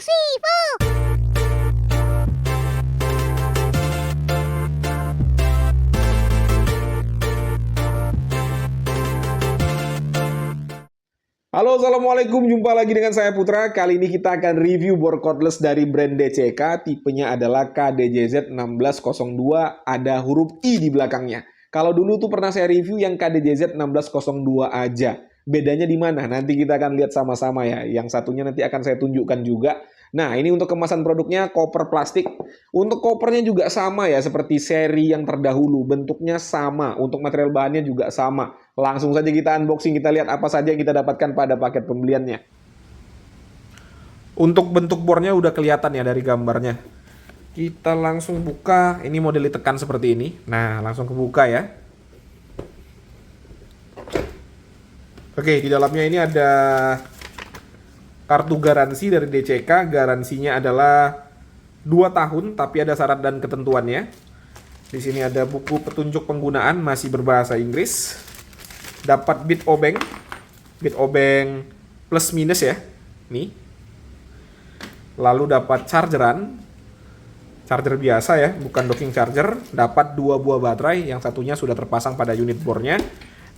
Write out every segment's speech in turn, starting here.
Sifu. Halo, assalamualaikum. Jumpa lagi dengan saya Putra. Kali ini kita akan review bor cordless dari brand DCK. Tipenya adalah KDJZ 1602. Ada huruf I di belakangnya. Kalau dulu tuh pernah saya review yang KDJZ 1602 aja. Bedanya di mana? Nanti kita akan lihat sama-sama ya. Yang satunya nanti akan saya tunjukkan juga. Nah, ini untuk kemasan produknya koper plastik. Untuk kopernya juga sama ya, seperti seri yang terdahulu. Bentuknya sama. Untuk material bahannya juga sama. Langsung saja kita unboxing, kita lihat apa saja yang kita dapatkan pada paket pembeliannya. Untuk bentuk bornya udah kelihatan ya dari gambarnya. Kita langsung buka, ini model ditekan seperti ini. Nah, langsung kebuka ya. Oke, di dalamnya ini ada kartu garansi dari DCK. Garansinya adalah 2 tahun, tapi ada syarat dan ketentuannya. Di sini ada buku petunjuk penggunaan, masih berbahasa Inggris. Dapat bit obeng plus minus ya, nih. Lalu dapat charger biasa ya, bukan docking charger. Dapat 2 buah baterai, yang satunya sudah terpasang pada unit bornya.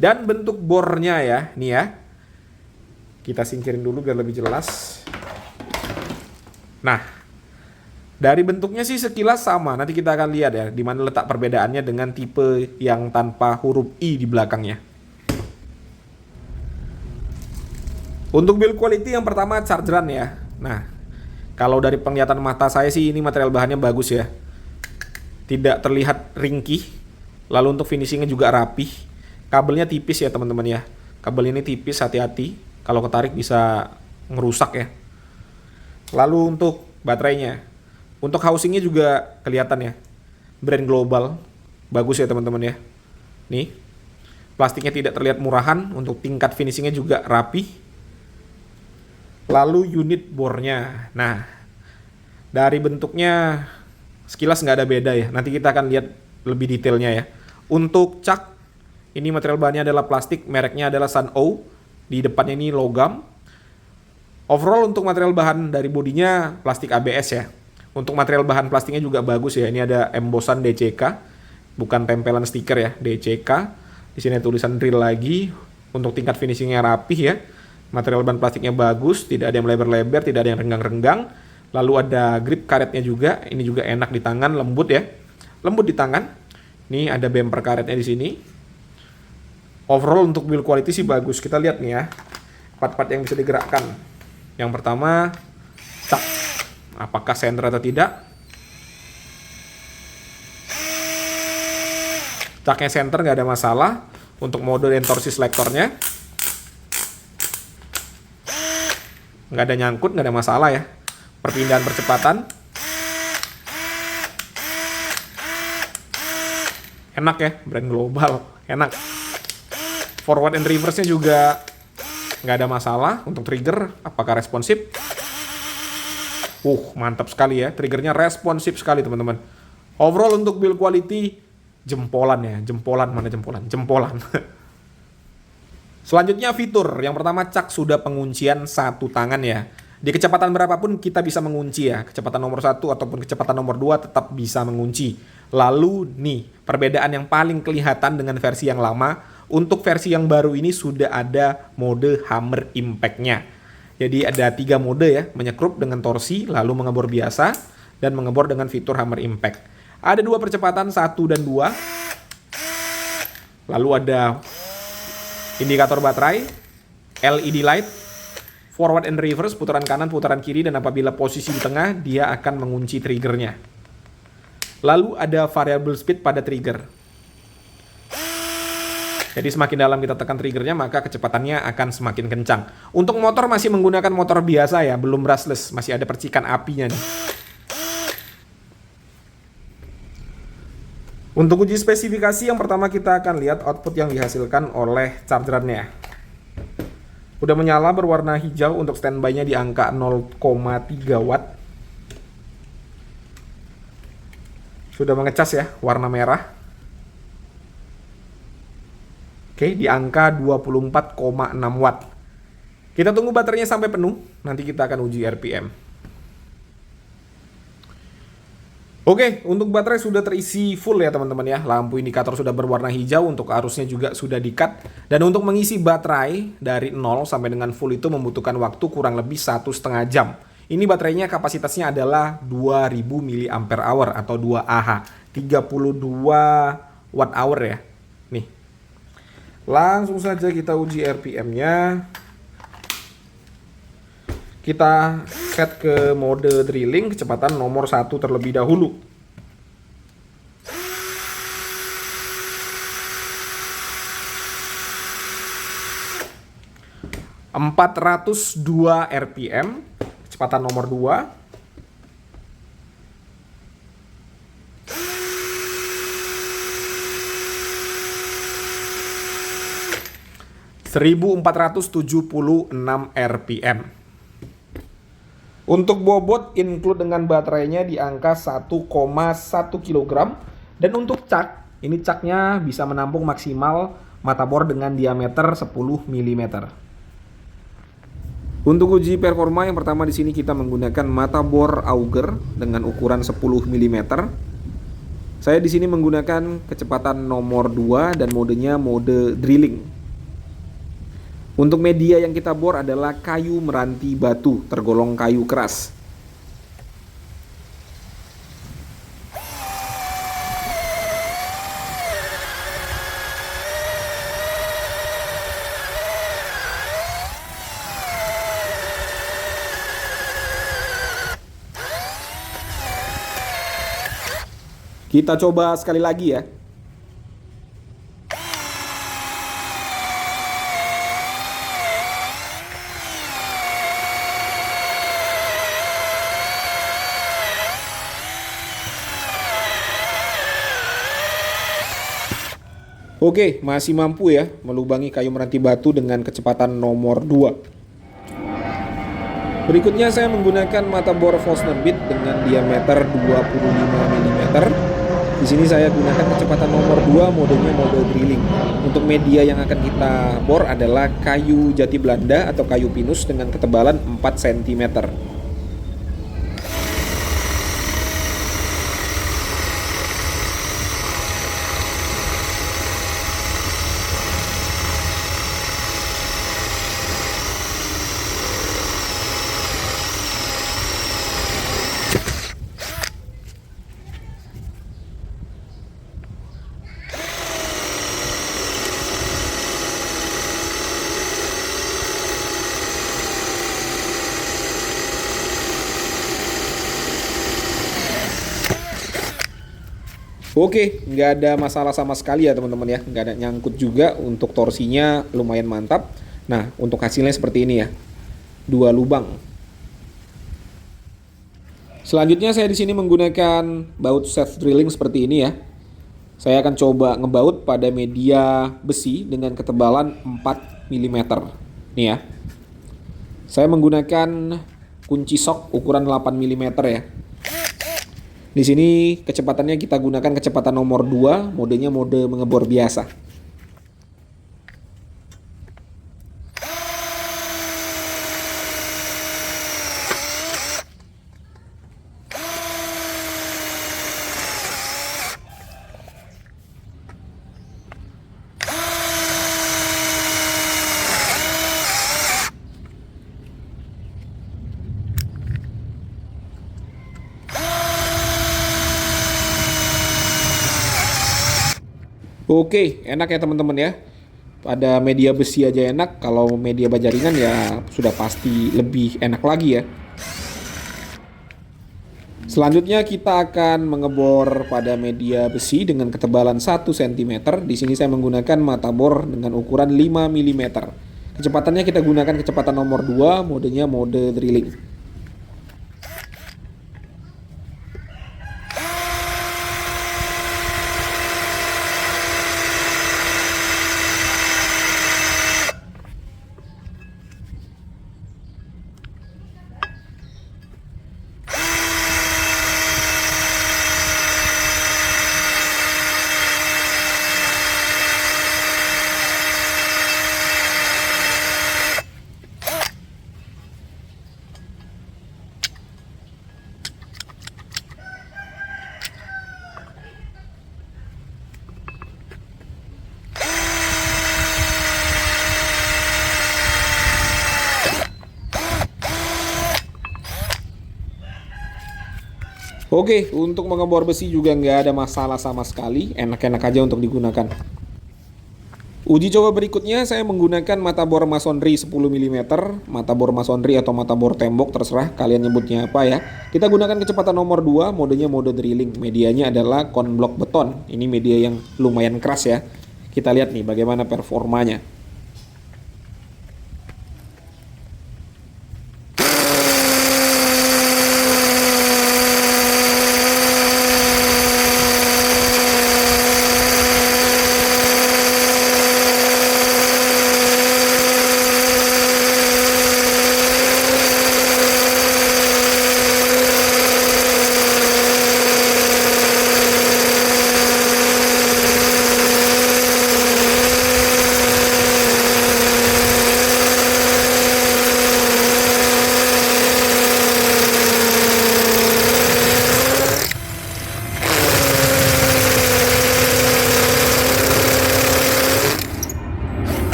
Dan bentuk bornya ya, nih ya. Kita singkirin dulu biar lebih jelas. Nah, dari bentuknya sih sekilas sama. Nanti kita akan lihat ya, di mana letak perbedaannya dengan tipe yang tanpa huruf I di belakangnya. Untuk build quality yang pertama chargeran ya. Nah, kalau dari penglihatan mata saya sih ini material bahannya bagus ya. Tidak terlihat ringkih. Lalu untuk finishingnya juga rapih. Kabelnya tipis ya teman-teman ya. Kabel ini tipis, hati-hati. Kalau ketarik bisa ngerusak ya. Lalu untuk baterainya. Untuk housingnya juga kelihatan ya. Brand global. Bagus ya teman-teman ya. Nih. Plastiknya tidak terlihat murahan. Untuk tingkat finishingnya juga rapih. Lalu unit bornya. Nah, dari bentuknya sekilas nggak ada beda ya. Nanti kita akan lihat lebih detailnya ya. Untuk cak, ini material bahannya adalah plastik. Mereknya adalah Sun-O. Di depannya ini logam. Overall untuk material bahan dari bodinya plastik ABS ya. Untuk material bahan plastiknya juga bagus ya. Ini ada embossan DCK. Bukan tempelan stiker ya, DCK. Di sini tulisan drill lagi. Untuk tingkat finishingnya rapih ya. Material bahan plastiknya bagus, tidak ada yang melebar-lebar, tidak ada yang renggang-renggang. Lalu ada grip karetnya juga, ini juga enak di tangan, lembut ya. Lembut di tangan. Ini ada bumper karetnya di sini. Overall untuk build quality sih bagus. Kita lihat nih ya, part-part yang bisa digerakkan. Yang pertama, cak. Apakah senter atau tidak? Caknya center nggak ada masalah. Untuk mode dan torsi selektornya. Nggak ada nyangkut, nggak ada masalah ya. Perpindahan percepatan enak ya, brand global, enak. Forward and reverse-nya juga nggak ada masalah. Untuk trigger, apakah responsif? Mantap sekali ya, triggernya responsif sekali teman-teman. Overall untuk build quality, jempolan ya, jempolan, mana jempolan? Jempolan. Selanjutnya fitur, yang pertama cak sudah penguncian 1 tangan ya. Di kecepatan berapapun kita bisa mengunci ya. Kecepatan nomor 1 ataupun kecepatan nomor 2 tetap bisa mengunci. Lalu nih, perbedaan yang paling kelihatan dengan versi yang lama. Untuk versi yang baru ini sudah ada mode hammer impact-nya. Jadi ada 3 mode ya, menyekrup dengan torsi, lalu mengebor biasa, dan mengebor dengan fitur hammer impact. Ada 2 percepatan, 1 dan 2. Lalu ada indikator baterai, LED light, forward and reverse, putaran kanan, putaran kiri, dan apabila posisi di tengah, dia akan mengunci triggernya. Lalu ada variable speed pada trigger. Jadi semakin dalam kita tekan triggernya, maka kecepatannya akan semakin kencang. Untuk motor masih menggunakan motor biasa ya, belum brushless, masih ada percikan apinya nih. Untuk uji spesifikasi yang pertama kita akan lihat output yang dihasilkan oleh chargerannya. Udah menyala berwarna hijau, untuk standby-nya di angka 0,3 watt. Sudah mengecas ya, warna merah. Oke, di angka 24,6 watt. Kita tunggu baterainya sampai penuh, nanti kita akan uji RPM. Oke, untuk baterai sudah terisi full ya teman-teman ya. Lampu indikator sudah berwarna hijau, untuk arusnya juga sudah di-cut. Dan untuk mengisi baterai dari 0 sampai dengan full itu membutuhkan waktu kurang lebih 1,5 jam. Ini baterainya kapasitasnya adalah 2000 mAh atau 2 Ah, 32 watt hour ya. Nih. Langsung saja kita uji RPM-nya. Kita set ke mode drilling kecepatan nomor 1 terlebih dahulu. ...402 RPM, kecepatan nomor 2. ...1476 RPM. Untuk bobot include dengan baterainya di angka 1,1 kg. Dan untuk cak, ini caknya bisa menampung maksimal mata bor dengan diameter 10 mm. Untuk uji performa yang pertama di sini kita menggunakan mata bor auger dengan ukuran 10 mm. Saya di sini menggunakan kecepatan nomor 2 dan modenya mode drilling. Untuk media yang kita bor adalah kayu meranti batu, tergolong kayu keras. Kita coba sekali lagi ya. Oke, masih mampu ya melubangi kayu meranti batu dengan kecepatan nomor 2. Berikutnya saya menggunakan mata bor Forstner Bit dengan diameter 25 mm. Di sini saya gunakan kecepatan nomor 2, modenya mode drilling. Untuk media yang akan kita bor adalah kayu jati Belanda atau kayu pinus dengan ketebalan 4 cm. Oke, nggak ada masalah sama sekali ya teman-teman ya, nggak ada nyangkut juga. Untuk torsinya lumayan mantap. Nah, untuk hasilnya seperti ini ya, 2 lubang. Selanjutnya saya di sini menggunakan baut self drilling seperti ini ya. Saya akan coba ngebaut pada media besi dengan ketebalan 4 mm. Nih ya. Saya menggunakan kunci sok ukuran 8 mm ya. Di sini kecepatannya kita gunakan kecepatan nomor 2, modenya mode mengebor biasa. Oke, enak ya teman-teman ya. Pada media besi aja enak, kalau media baja ringan ya sudah pasti lebih enak lagi ya. Selanjutnya kita akan mengebor pada media besi dengan ketebalan 1 cm. Di sini saya menggunakan mata bor dengan ukuran 5 mm. Kecepatannya kita gunakan kecepatan nomor 2, modenya mode drilling. Oke, untuk mengebor besi juga nggak ada masalah sama sekali, enak-enak aja untuk digunakan. Uji coba berikutnya saya menggunakan mata bor masonry 10 mm, mata bor masonry atau mata bor tembok terserah kalian nyebutnya apa ya. Kita gunakan kecepatan nomor 2, modenya mode drilling. Medianya adalah konblok beton. Ini media yang lumayan keras ya. Kita lihat nih bagaimana performanya.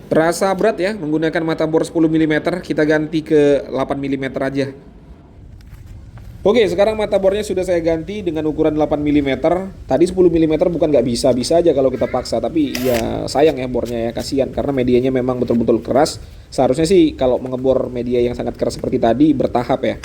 Terasa berat ya menggunakan mata bor 10 mm, kita ganti ke 8 mm aja. Oke, sekarang mata bornya sudah saya ganti dengan ukuran 8 mm. Tadi 10 mm bukan nggak bisa, bisa aja kalau kita paksa, tapi ya sayang ya bornya ya, kasihan karena medianya memang betul-betul keras. Seharusnya sih kalau mengebor media yang sangat keras seperti tadi bertahap ya.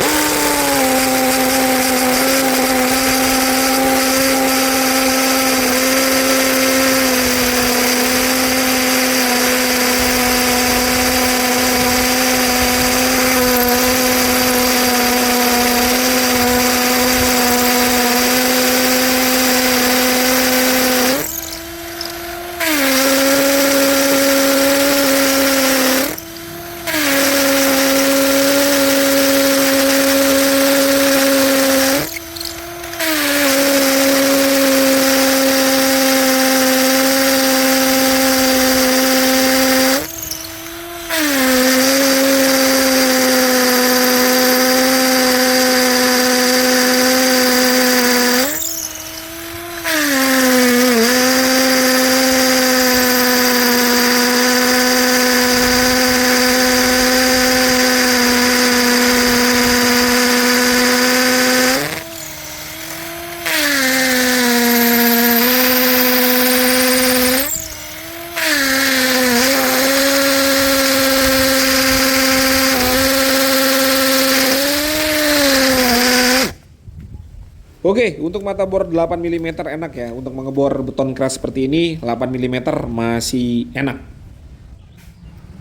Oke, untuk mata bor 8 mm enak ya. Untuk mengebor beton keras seperti ini, 8 mm masih enak.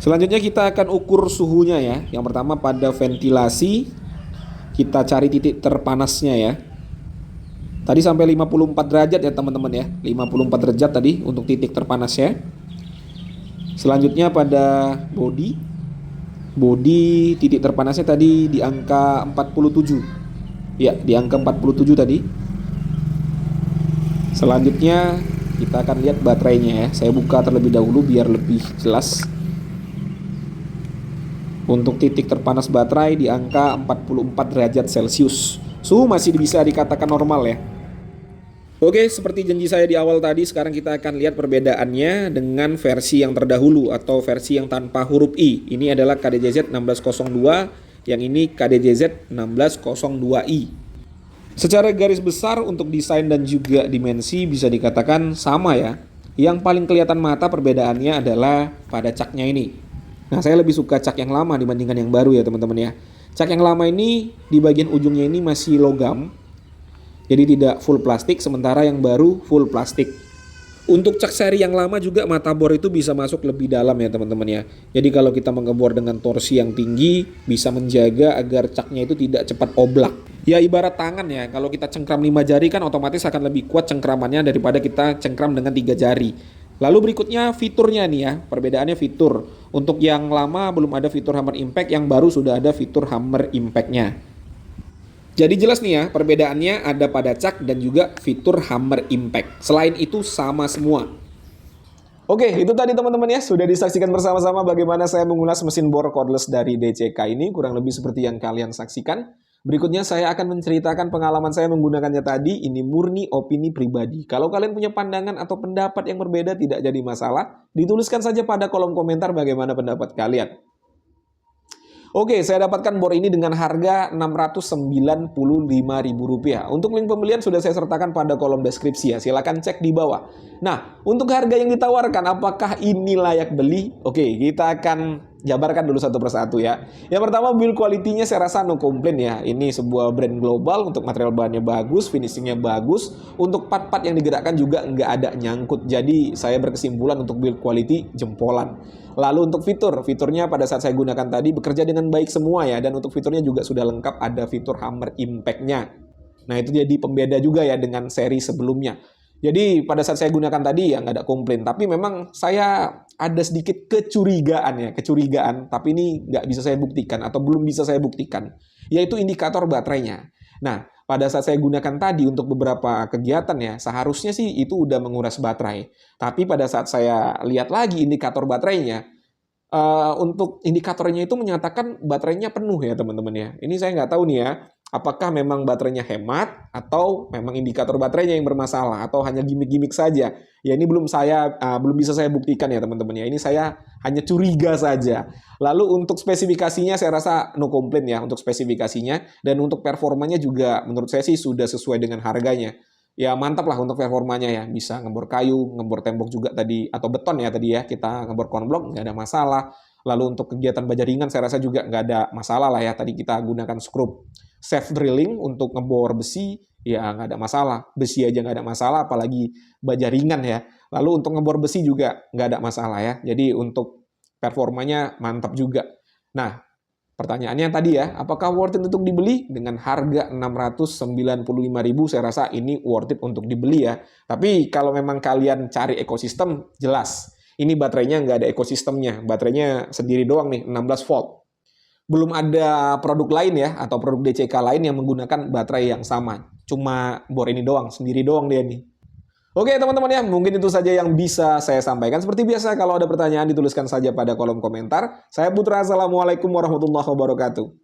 Selanjutnya kita akan ukur suhunya ya. Yang pertama pada ventilasi, kita cari titik terpanasnya ya. Tadi sampai 54 derajat ya teman-teman ya. 54 derajat tadi untuk titik terpanasnya. Selanjutnya pada bodi. Bodi titik terpanasnya tadi di angka 47. Ya, di angka 47 tadi. Selanjutnya kita akan lihat baterainya ya. Saya buka terlebih dahulu biar lebih jelas. Untuk titik terpanas baterai di angka 44 derajat Celcius. Suhu masih bisa dikatakan normal ya. Oke, seperti janji saya di awal tadi, sekarang kita akan lihat perbedaannya dengan versi yang terdahulu atau versi yang tanpa huruf I. Ini adalah KDJZ 1602. Yang ini KDJZ 1602i. Secara garis besar untuk desain dan juga dimensi bisa dikatakan sama ya. Yang paling kelihatan mata perbedaannya adalah pada caknya ini. Nah, saya lebih suka cak yang lama dibandingkan yang baru ya teman-teman ya. Cak yang lama ini di bagian ujungnya ini masih logam. Jadi tidak full plastik, sementara yang baru full plastik. Untuk cak seri yang lama juga mata bor itu bisa masuk lebih dalam ya teman-teman ya. Jadi kalau kita mengebor dengan torsi yang tinggi, bisa menjaga agar caknya itu tidak cepat oblak. Ya ibarat tangan ya, kalau kita cengkram 5 jari kan otomatis akan lebih kuat cengkramannya daripada kita cengkram dengan 3 jari. Lalu berikutnya fiturnya nih ya, perbedaannya fitur. Untuk yang lama belum ada fitur hammer impact, yang baru sudah ada fitur hammer impactnya. Jadi jelas nih ya, perbedaannya ada pada cak dan juga fitur hammer impact. Selain itu sama semua. Oke, itu tadi teman-teman ya, sudah disaksikan bersama-sama bagaimana saya mengulas mesin bor cordless dari DCK ini, kurang lebih seperti yang kalian saksikan. Berikutnya saya akan menceritakan pengalaman saya menggunakannya tadi. Ini murni opini pribadi. Kalau kalian punya pandangan atau pendapat yang berbeda tidak jadi masalah. Dituliskan saja pada kolom komentar bagaimana pendapat kalian. Oke, saya dapatkan bor ini dengan harga Rp695.000. Untuk link pembelian sudah saya sertakan pada kolom deskripsi ya. Silahkan cek di bawah. Nah, untuk harga yang ditawarkan, apakah ini layak beli? Oke, kita akan jabarkan dulu satu persatu ya. Yang pertama, build quality-nya saya rasa no complain ya. Ini sebuah brand global, untuk material bahannya bagus, finishingnya bagus. Untuk part-part yang digerakkan juga nggak ada nyangkut. Jadi, saya berkesimpulan untuk build quality jempolan. Lalu untuk fiturnya pada saat saya gunakan tadi bekerja dengan baik semua ya. Dan untuk fiturnya juga sudah lengkap, ada fitur Hammer Impact-nya. Nah, itu jadi pembeda juga ya dengan seri sebelumnya. Jadi pada saat saya gunakan tadi ya nggak ada komplain. Tapi memang saya ada sedikit kecurigaan. Tapi ini nggak bisa saya buktikan atau belum bisa saya buktikan. Yaitu indikator baterainya. Nah, pada saat saya gunakan tadi untuk beberapa kegiatan ya, seharusnya sih itu udah menguras baterai. Tapi pada saat saya lihat lagi indikator baterainya, untuk indikatornya itu menyatakan baterainya penuh ya teman-teman ya. Ini saya nggak tahu nih ya, apakah memang baterainya hemat atau memang indikator baterainya yang bermasalah atau hanya gimmick-gimmick saja. Ya ini belum bisa saya buktikan ya teman-teman ya. Ini saya hanya curiga saja. Lalu untuk spesifikasinya saya rasa no complaint ya untuk spesifikasinya, dan untuk performanya juga menurut saya sih sudah sesuai dengan harganya. Ya mantap lah untuk performanya ya, bisa ngebor kayu, ngebor tembok juga tadi, atau beton ya tadi ya, kita ngebor konblok nggak ada masalah. Lalu untuk kegiatan baja ringan saya rasa juga nggak ada masalah lah ya, tadi kita gunakan skrup shaft drilling untuk ngebor besi, ya nggak ada masalah. Besi aja nggak ada masalah, apalagi baja ringan ya. Lalu untuk ngebor besi juga nggak ada masalah ya, jadi untuk performanya mantap juga. Nah, pertanyaannya tadi ya, apakah worth it untuk dibeli? Dengan harga Rp695.000, saya rasa ini worth it untuk dibeli ya. Tapi kalau memang kalian cari ekosistem, jelas. Ini baterainya nggak ada ekosistemnya. Baterainya sendiri doang nih, 16 volt. Belum ada produk lain ya, atau produk DCK lain yang menggunakan baterai yang sama. Cuma bor ini doang, sendiri doang dia nih. Oke teman-teman ya, mungkin itu saja yang bisa saya sampaikan. Seperti biasa, kalau ada pertanyaan dituliskan saja pada kolom komentar. Saya Putra, Assalamualaikum warahmatullahi wabarakatuh.